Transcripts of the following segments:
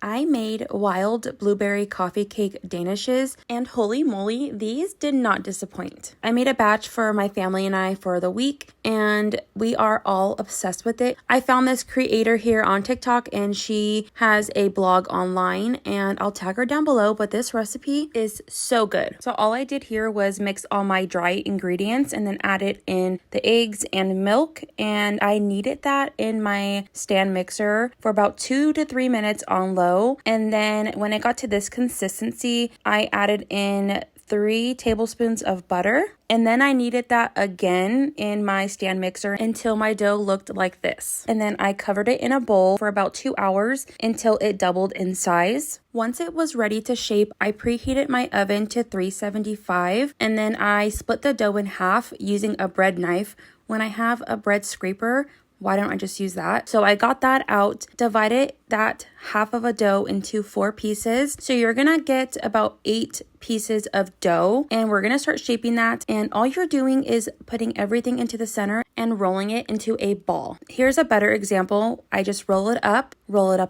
I made wild blueberry coffee cake danishes, and holy moly, these did not disappoint. I made a batch for my family and I for the week, and we are all obsessed with it. I found this creator here on TikTok, and she has a blog online, and I'll tag her down below, but this recipe is so good. So all I did here was mix all my dry ingredients and then added in the eggs and milk, and I kneaded that in my stand mixer for about 2 to 3 minutes on low. And then when it got to this consistency, I added in 3 tablespoons of butter, and then I kneaded that again in my stand mixer until my dough looked like this. And then I covered it in a bowl for about 2 hours until it doubled in size. Once it was ready to shape, I preheated my oven to 375, and then I split the dough in half using a bread knife. When I have a bread scraper, why don't I just use that? So I got that out, divided that half of a dough into 4 pieces. So you're gonna get about 8 pieces of dough, and we're gonna start shaping that. And all you're doing is putting everything into the center and rolling it into a ball. Here's a better example. I just roll it up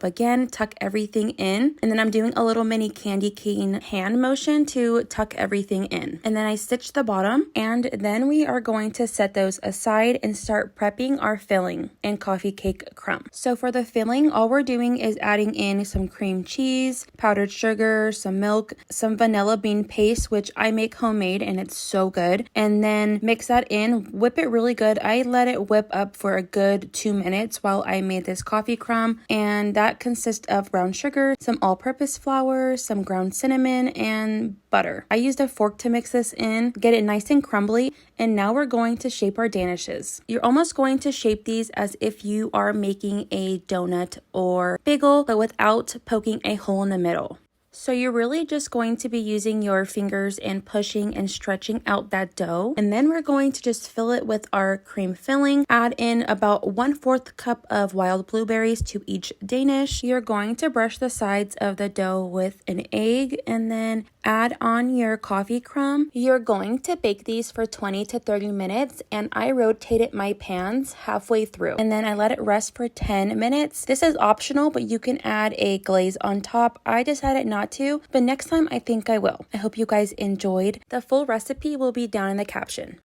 again, tuck everything in, and then I'm doing a little mini candy cane hand motion to tuck everything in. And then I stitch the bottom, and then we are going to set those aside and start prepping our filling and coffee cake crumb. So for the filling, all we're doing is adding in some cream cheese, powdered sugar, some milk, some vanilla bean paste, which I make homemade and it's so good. And then mix that in, whip it really good. I let it whip up for a good 2 minutes while I made this coffee crumb, and that consists of brown sugar, some all-purpose flour, some ground cinnamon, and butter. I used a fork to mix this in, get it nice and crumbly, and now we're going to shape our danishes. You're almost going to shape these as if you are making a donut or bagel, but without poking a hole in the middle. So you're really just going to be using your fingers and pushing and stretching out that dough. And then we're going to just fill it with our cream filling. Add in about 1/4 cup of wild blueberries to each danish. You're going to brush the sides of the dough with an egg and then add on your coffee crumb. You're going to bake these for 20 to 30 minutes, and I rotated my pans halfway through. And then I let it rest for 10 minutes. This is optional, but you can add a glaze on top. I decided not to, but next time I think I will. I hope you guys enjoyed. The full recipe will be down in the caption.